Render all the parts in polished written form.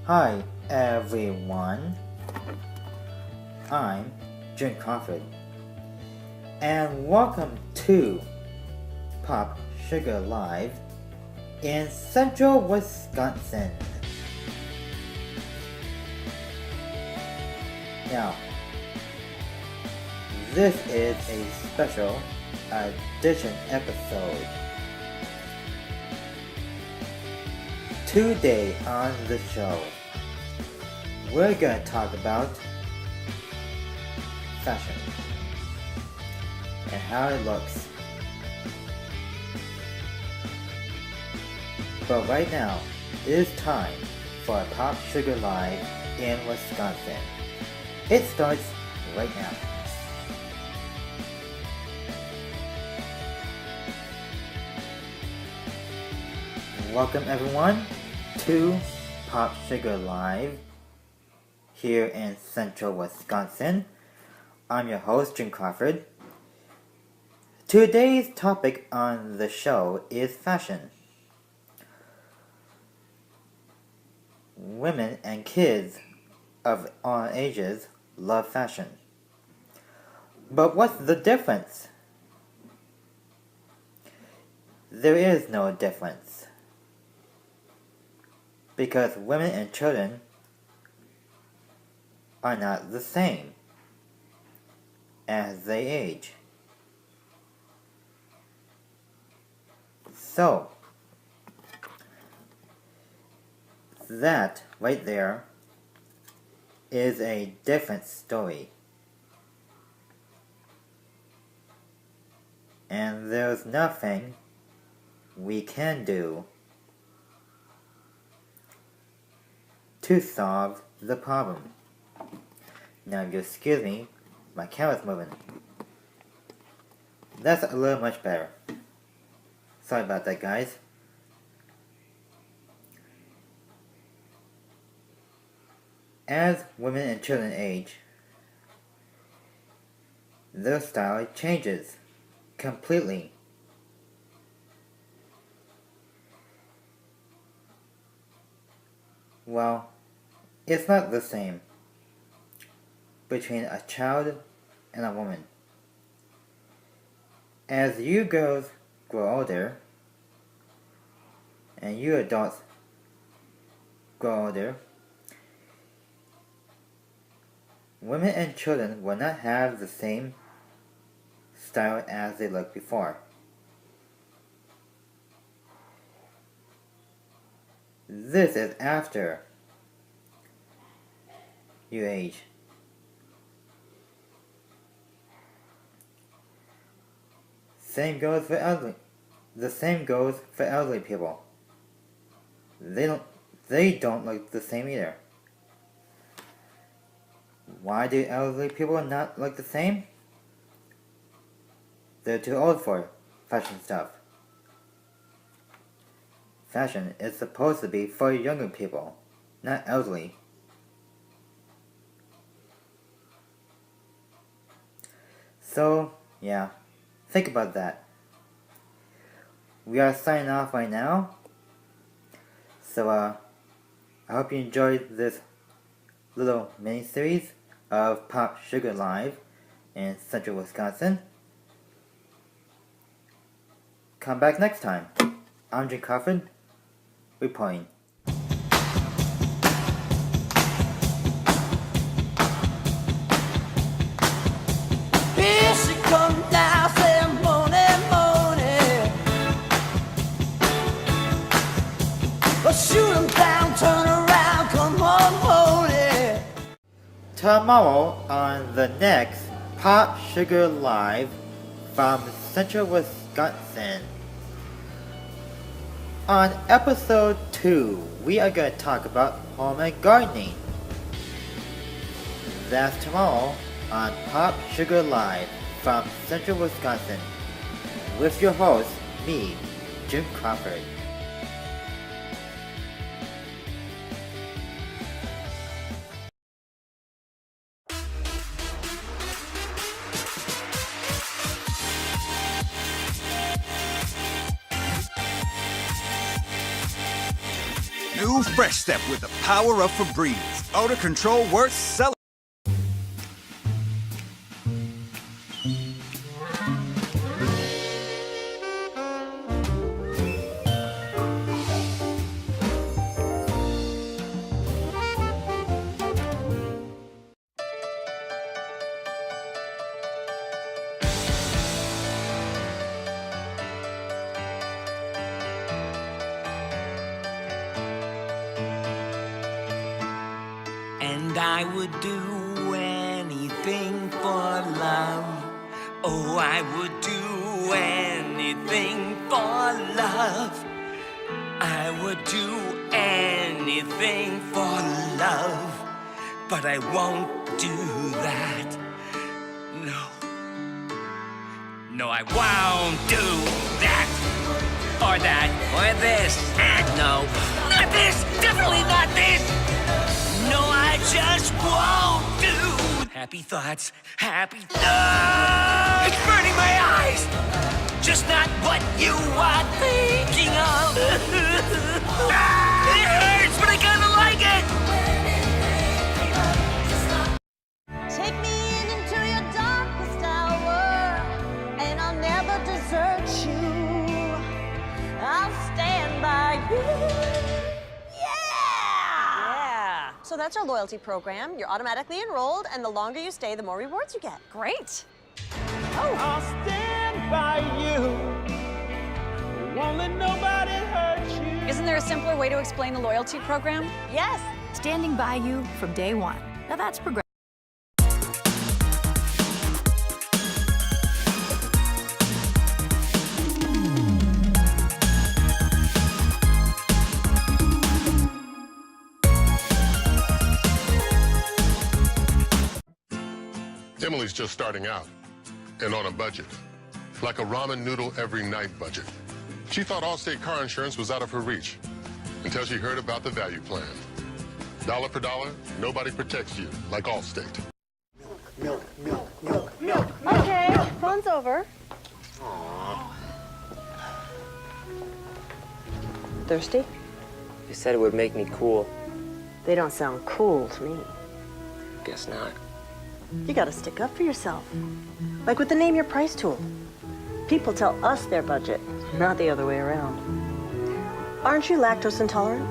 Hi everyone, I'm Jim Crawford, and welcome to Pop Sugar Live in Central Wisconsin. Now, this is a special edition episode. Today on the show, we're going to talk about fashion and how it looks. But right now, it is time for a Pop Sugar Live in Wisconsin. It starts right now. Welcome everyone to Pop Sugar Live here in Central Wisconsin. I'm your host, Jim Crawford. Today's topic on the show is fashion. Women and kids of all ages love fashion. But what's the difference? There is no difference. Because women and children are not the same as they age. So, that right there is a different story. And there's nothing we can do to solve the problem. Now, if you excuse me, my camera's moving. That's a little much better. Sorry about that, guys. As women and children age, their style changes completely. Well, it's not the same between a child and a woman. As you girls grow older, and you adults grow older, women and children will not have the same style as they looked before. This is after you age. The same goes for elderly people. They don't look the same either. Why do elderly people not look the same? They're too old for fashion stuff. Fashion is supposed to be for younger people, not elderly. So, yeah, think about that. We are signing off right now. So, I hope you enjoyed this little mini-series of Pop Sugar Live in Central Wisconsin. Come back next time. I'm Jim Crawford, reporting. Here she comes now, saying morning, morning. Well, shoot 'em down, turn around, come on, morning. Tomorrow on the next Pop Sugar Live from Central Wisconsin. On episode 2, we are going to talk about home and gardening. That's tomorrow on Pop Sugar Live from Central Wisconsin with your host, me, Jim Crawford. New Fresh Step with the power of Febreze. Odor control worth celebrating. And I would do anything for love. Oh, I would do anything for love. I would do anything for love. But I won't do that. No. No, I won't do that. Or that. Or this. No. Not this. Definitely not this. No, I just won't do. Happy thoughts, happy thoughts. It's burning my eyes. Just not what you are thinking of. It hurts, but I kinda like it. Take me into your darkest hour, and I'll never desert you. I'll stand by you. So that's our loyalty program. You're automatically enrolled, and the longer you stay, the more rewards you get. Great. I'll stand by you. Won't let nobody hurt you. Isn't there a simpler way to explain the loyalty program? Yes. Standing by you from day one. Now that's progressive. Emily's just starting out and on a budget, like a ramen noodle every night budget. She thought Allstate car insurance was out of her reach until she heard about the value plan. Dollar per dollar, nobody protects you like Allstate. Okay, phone's over. Thirsty? You said it would make me cool. They don't sound cool to me. Guess not. You gotta stick up for yourself. Like with the Name Your Price tool. People tell us their budget, not the other way around. Aren't you lactose intolerant?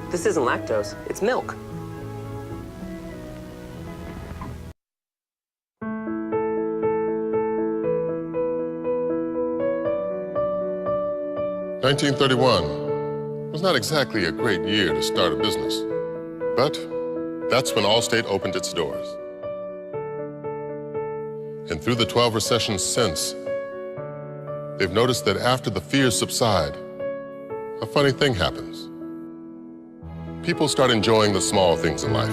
This isn't lactose, it's milk. $1931 was not exactly a great year to start a business, but that's when Allstate opened its doors. And through the 12 recessions since, they've noticed that after the fears subside, a funny thing happens. People start enjoying the small things in life.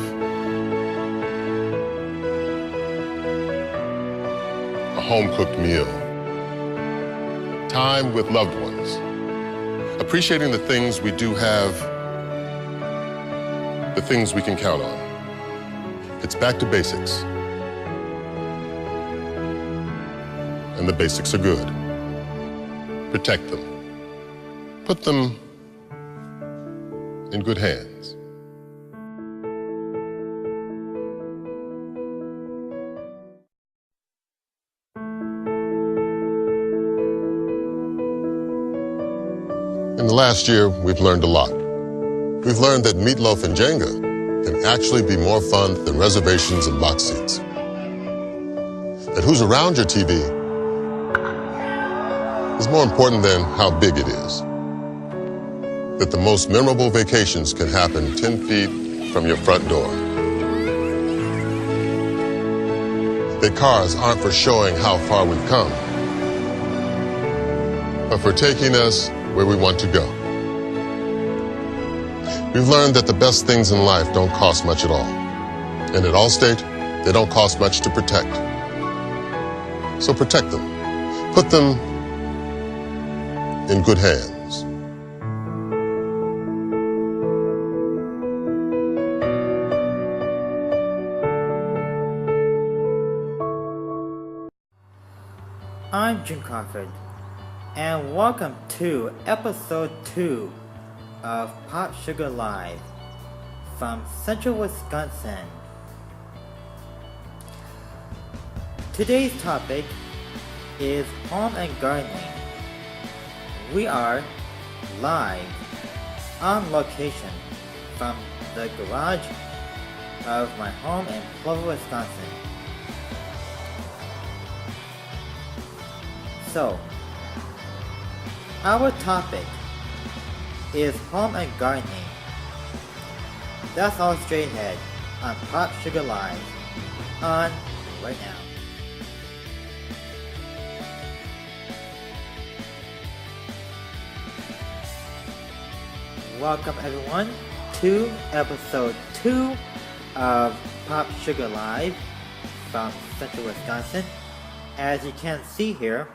A home-cooked meal. Time with loved ones. Appreciating the things we do have, the things we can count on. It's back to basics. And the basics are good. Protect them. Put them in good hands. In the last year, we've learned a lot. We've learned that meatloaf and Jenga can actually be more fun than reservations and box seats. That who's around your TV is more important than how big it is. That the most memorable vacations can happen 10 feet from your front door. That cars aren't for showing how far we've come, but for taking us where we want to go. We've learned that the best things in life don't cost much at all. And at Allstate, they don't cost much to protect. So protect them. Put them in good hands. I'm Jim Crawford, and welcome to episode 2 of Pop Sugar Live from Central Wisconsin. Today's topic is home and gardening. We are live on location from the garage of my home in Plover, Wisconsin. So, our topic is home and gardening. That's all straight ahead on Pop Sugar Live on right now. Welcome everyone to episode 2 of Pop Sugar Live from Central Wisconsin. As you can see here,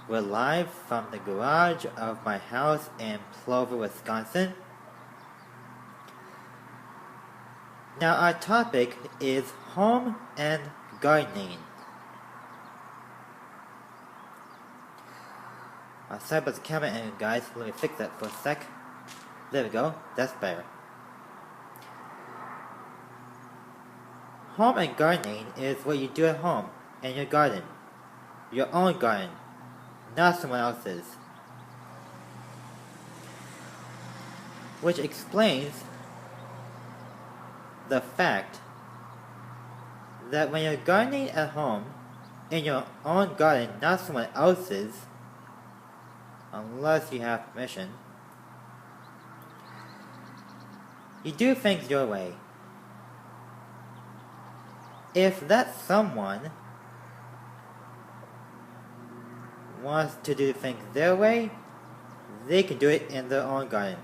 we're live from the garage of my house in Plover, Wisconsin. Now our topic is home and gardening. Sorry about the camera angle, guys. Let me fix that for a sec. There we go. That's better. Home and gardening is what you do at home in your garden. Your own garden, not someone else's. Which explains the fact that when you're gardening at home, in your own garden, not someone else's, unless you have permission, you do things your way. If that someone wants to do things their way, they can do it in their own garden.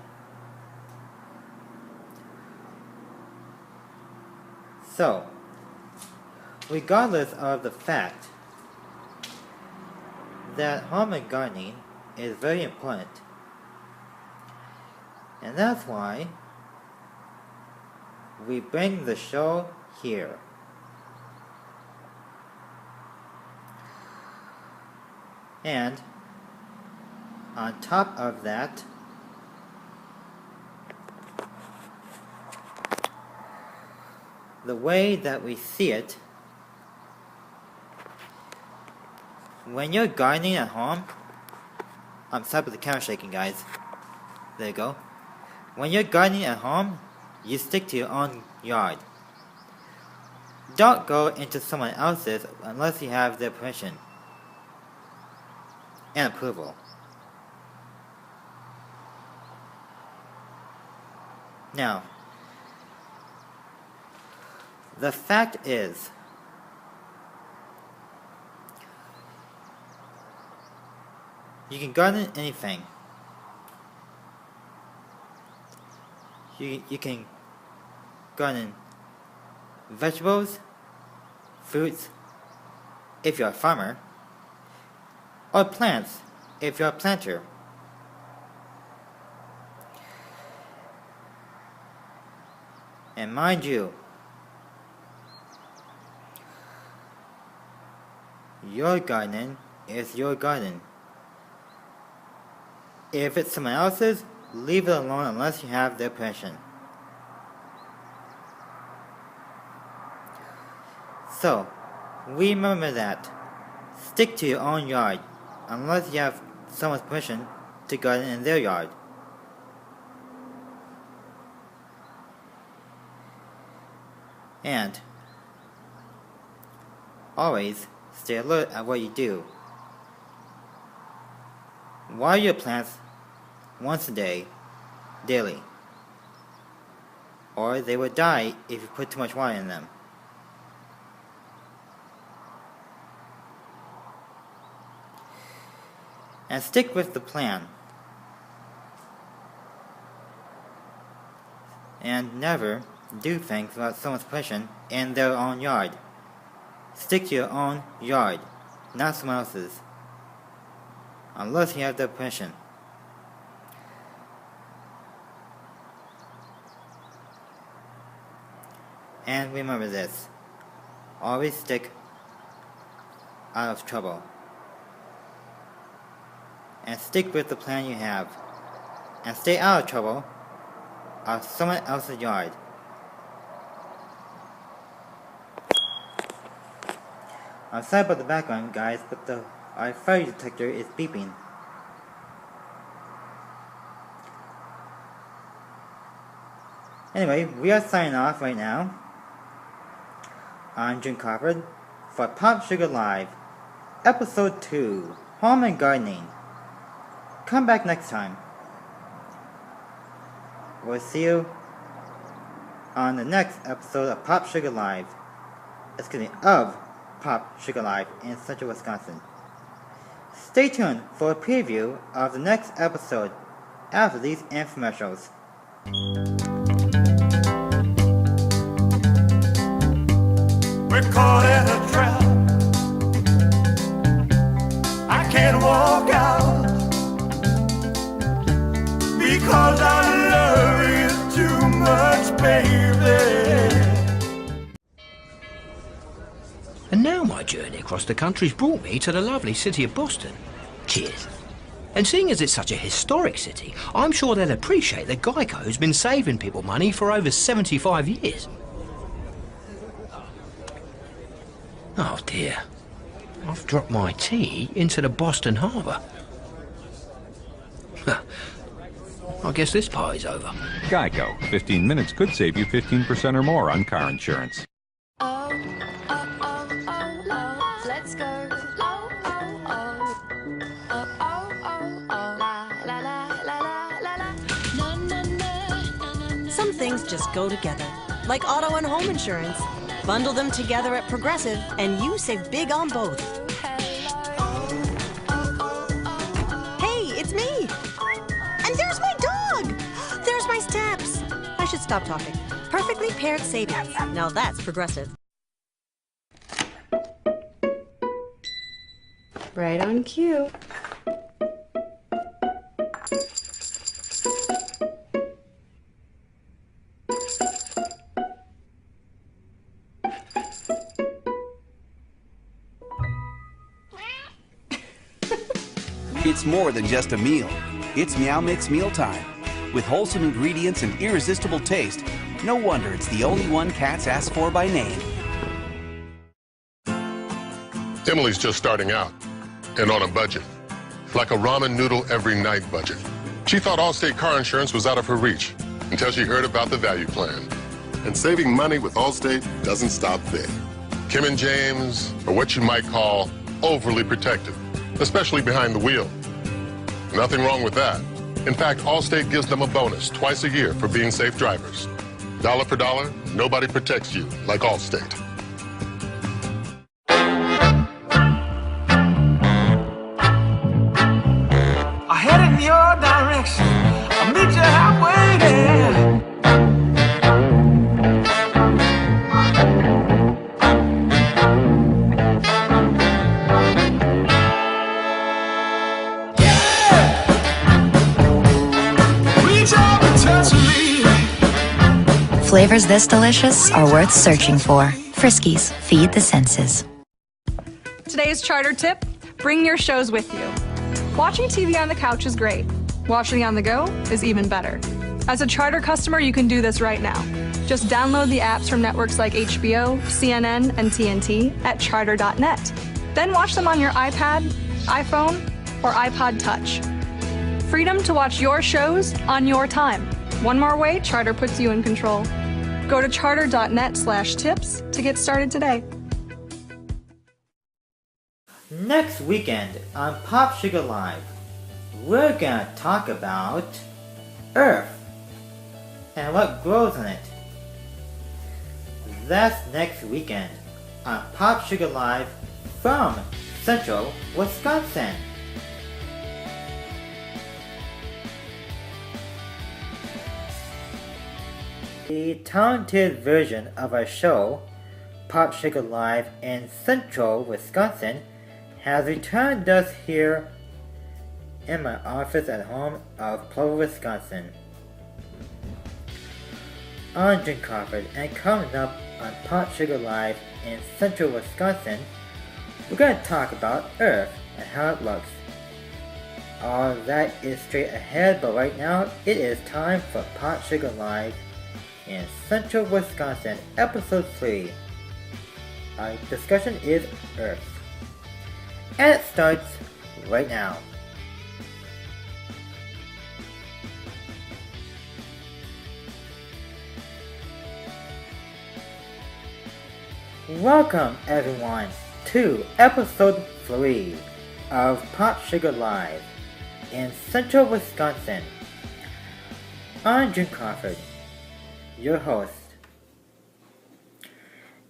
So, regardless of the fact that home and gardening is very important, and that's why we bring the show here. And on top of that, the way that we see it, when you're gardening at home, I'm sorry about the camera shaking, guys. There you go. When you're gardening at home, you stick to your own yard. Don't go into someone else's unless you have their permission and approval. Now, the fact is, you can garden anything. You can garden vegetables, fruits, if you're a farmer, or plants, if you're a planter. And mind you, your garden is your garden. If it's someone else's, leave it alone unless you have their permission. So, remember that. Stick to your own yard unless you have someone's permission to garden in their yard. And always stay alert at what you do. Water your plants once a day, daily, or they will die if you put too much water in them. And stick with the plan. And never do things without someone's permission in their own yard. Stick to your own yard, not someone else's, unless you have their permission. And remember this, always stick out of trouble. And stick with the plan you have. and stay out of trouble of someone else's yard. I'm sorry about the background, guys, but our fire detector is beeping. Anyway, we are signing off right now. I'm Jim Crawford for Pop Sugar Live, Episode 2, Home and Gardening. Come back next time. We'll see you on the next episode of Pop Sugar Live. Of Pop Sugar Live in Central Wisconsin. Stay tuned for a preview of the next episode after these infomercials. We're caught in a trap. I can't walk out because I love you too much, baby. And now my journey across the country's brought me to the lovely city of Boston. Cheers. And seeing as it's such a historic city, I'm sure they'll appreciate that Geico's been saving people money for over 75 years. Oh dear. I've dropped my tea into the Boston Harbour. I guess this party's over. Geico. 15 minutes could save you 15% or more on car insurance. Let's go. Some things just go together, like auto and home insurance. Bundle them together at Progressive, and you save big on both. Hey, it's me! And there's my dog! There's my steps! I should stop talking. Perfectly paired savings. Now that's Progressive. Right on cue. It's more than just a meal. It's Meow Mix mealtime. With wholesome ingredients and irresistible taste, no wonder it's the only one cats ask for by name. Emily's just starting out and on a budget. Like a ramen noodle every night budget. She thought Allstate car insurance was out of her reach until she heard about the value plan. And saving money with Allstate doesn't stop there. Kim and James are what you might call overly protective, especially behind the wheel. Nothing wrong with that. In fact, Allstate gives them a bonus twice a year for being safe drivers. Dollar for dollar, nobody protects you like Allstate. I head in your direction. I'll meet you halfway there. Flavors this delicious are worth searching for. Friskies, feed the senses. Today's charter tip, bring your shows with you. Watching TV on the couch is great. Watching on the go is even better. As a charter customer, you can do this right now. Just download the apps from networks like HBO, CNN, and TNT at charter.net. Then watch them on your iPad, iPhone, or iPod Touch. Freedom to watch your shows on your time. One more way Charter puts you in control. Go to charter.net/tips to get started today. Next weekend on Pop Sugar Live, we're gonna talk about Earth and what grows on it. That's next weekend on Pop Sugar Live from Central Wisconsin. The talented version of our show, Pop Sugar Live in Central Wisconsin, has returned us here in my office at home of Plover, Wisconsin. I'm Jim Crawford, and coming up on Pop Sugar Live in Central Wisconsin, we're going to talk about Earth and how it looks. All that is straight ahead, but right now it is time for Pot Sugar Live in Central Wisconsin, Episode 3. Our discussion is Earth. And it starts right now. Welcome everyone to Episode 3 of Pot Sugar Live in Central Wisconsin. I'm Jim Crawford, your host.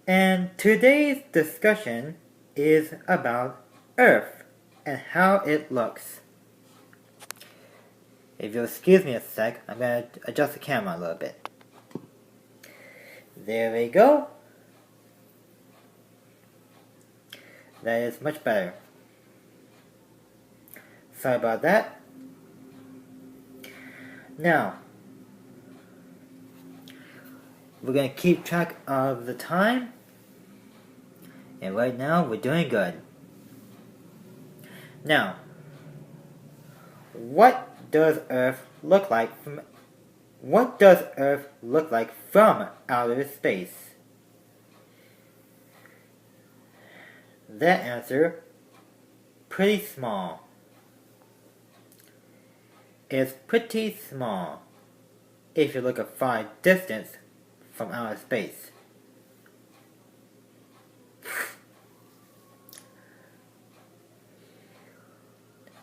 And today's discussion is about Earth and how it looks. If you'll excuse me a sec, I'm going to adjust the camera a little bit. There we go. That is much better. Sorry about that. Now, we're going to keep track of the time. And right now, we're doing good. Now, what does Earth look like from outer space? That answer, pretty small. It's pretty small if you look at far distance from outer space.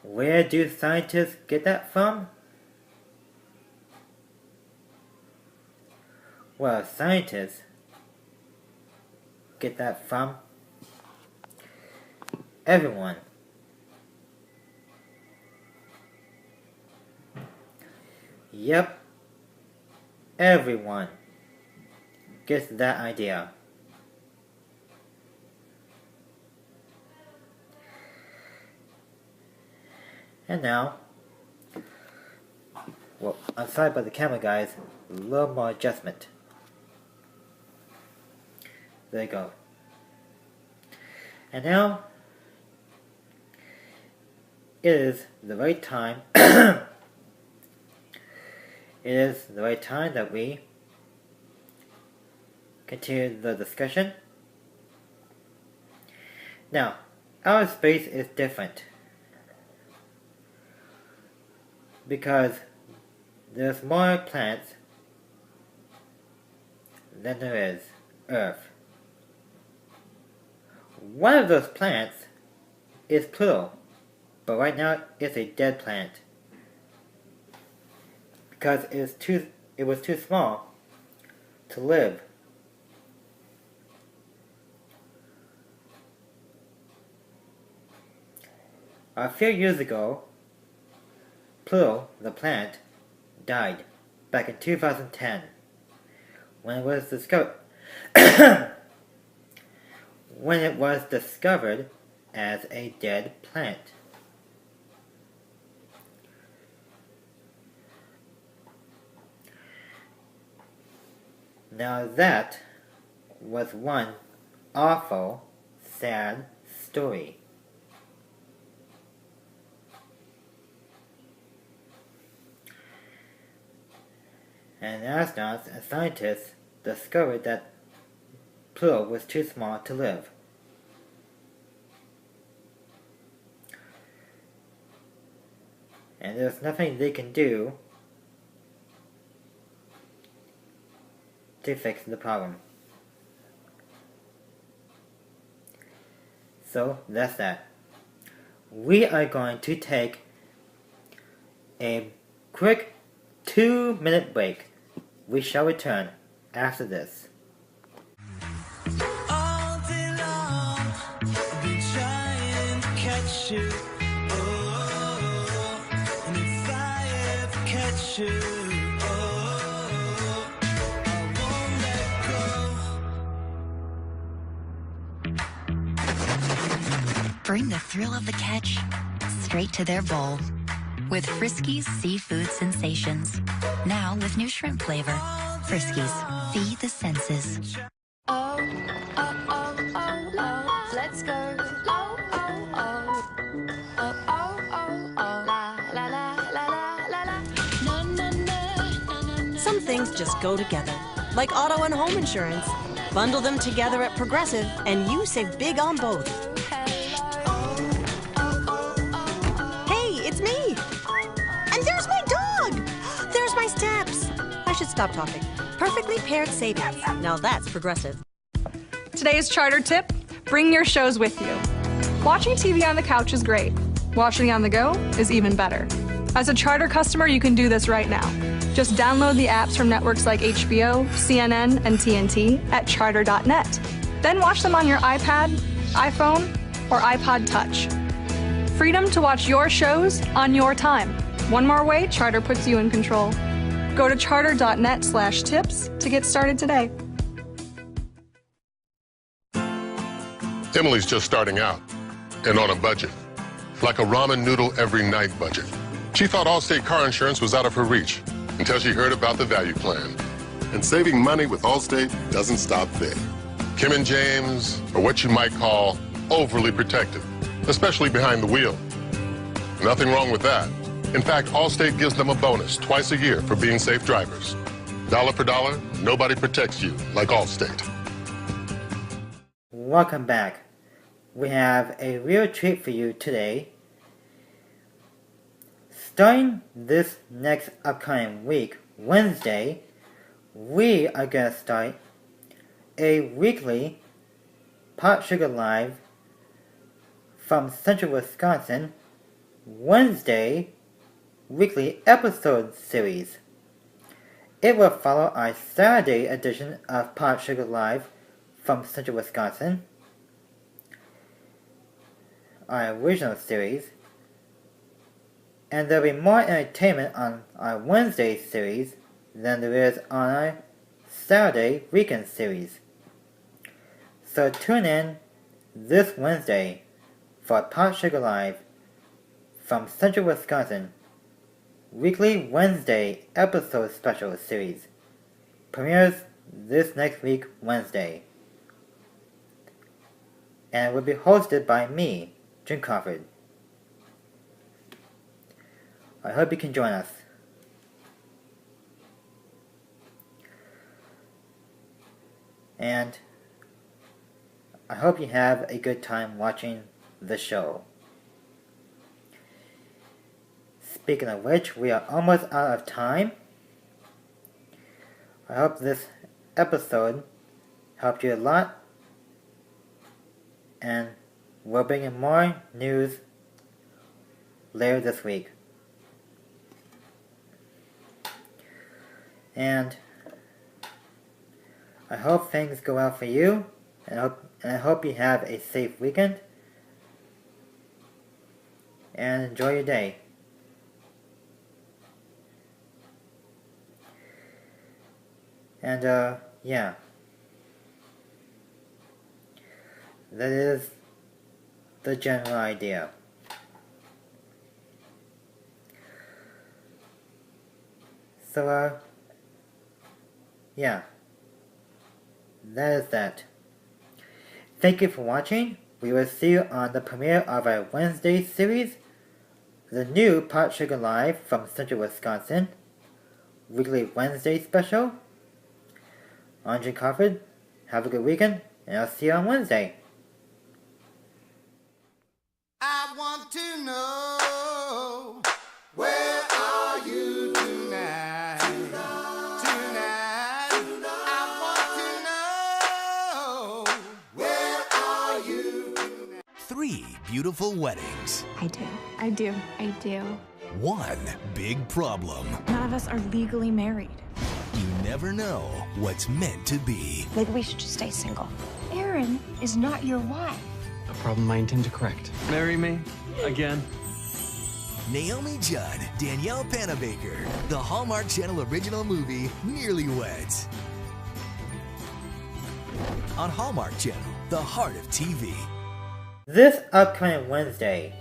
Where do scientists get that from? Well, scientists get that from everyone. Yep, everyone gets that idea. And now, well, I'm sorry about the camera guys, a little more adjustment. There you go. And now, it is the right time that we continue the discussion. Now, our space is different because there's more planets than there is Earth. One of those planets is Pluto, but right now it's a dead planet because it was too small to live. A few years ago, Pluto, the planet, died back in 2010 when it was discovered as a dead planet. Now that was one awful, sad story. And astronauts and scientists discovered that Pluto was too small to live. And there's nothing they can do to fix the problem. So that's that. We are going to take a quick 2-minute break. We shall return after this. All day long, I've been trying to catch you. Oh, and if I ever catch you, oh, I won't let go. Bring the thrill of the catch straight to their bowl with Friskies Seafood Sensations. Now with new shrimp flavor. Friskies, feed the senses. Oh, oh, oh, oh, oh, let's go. Oh, oh, oh, oh, oh, oh, oh, both just go together. Like auto and home insurance. Bundle them together at Progressive, and you save big on both. Hey, it's me! And there's my dog! There's my steps! I should stop talking. Perfectly paired savings. Now that's Progressive. Today's charter tip, bring your shows with you. Watching TV on the couch is great. Watching on the go is even better. As a charter customer, you can do this right now. Just download the apps from networks like HBO, CNN, and TNT at charter.net. Then watch them on your iPad, iPhone, or iPod Touch. Freedom to watch your shows on your time. One more way Charter puts you in control. Go to charter.net/tips to get started today. Emily's just starting out and on a budget, like a ramen noodle every night budget. She thought Allstate car insurance was out of her reach until she heard about the value plan. And saving money with Allstate doesn't stop there. Kim and James are what you might call overly protective, especially behind the wheel. Nothing wrong with that. In fact, Allstate gives them a bonus twice a year for being safe drivers. Dollar for dollar, nobody protects you like Allstate. Welcome back. We have a real treat for you today. Starting this next upcoming week, Wednesday, we are going to start a weekly Pot Sugar Live from Central Wisconsin Wednesday weekly episode series. It will follow our Saturday edition of Pot Sugar Live from Central Wisconsin, our original series, and there will be more entertainment on our Wednesday series than there is on our Saturday weekend series. So tune in this Wednesday for Pot Sugar Live from Central Wisconsin weekly Wednesday episode special series. Premieres this next week Wednesday, and will be hosted by me, Jim Crawford. I hope you can join us. And I hope you have a good time watching the show. Speaking of which, we are almost out of time. I hope this episode helped you a lot, and we'll bring you more news later this week. And I hope things go well for you, and I hope you have a safe weekend, and enjoy your day. And yeah, that is the general idea. So yeah, that is that. Thank you for watching. We will see you on the premiere of our Wednesday series, the new Pot Sugar Live from Central Wisconsin, weekly Wednesday special. I'm Jim Crawford. Have a good weekend, and I'll see you on Wednesday. I want to know, where are you tonight? Tonight. I want to know, where are you tonight? 3 beautiful weddings. I do. One big problem. None of us are legally married. You never know what's meant to be. Maybe we should just stay single. Erin is not your wife. A problem I intend to correct. Marry me again. Naomi Judd, Danielle Panabaker, the Hallmark Channel original movie Nearly Weds. On Hallmark Channel, the heart of TV. This upcoming Wednesday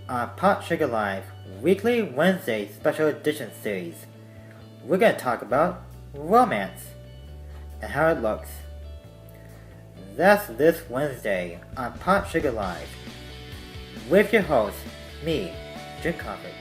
on Pot Sugar Live weekly Wednesday special edition series, we're going to talk about romance and how it looks. That's this Wednesday on Pot Sugar Live with your host, me, Jim Crawford.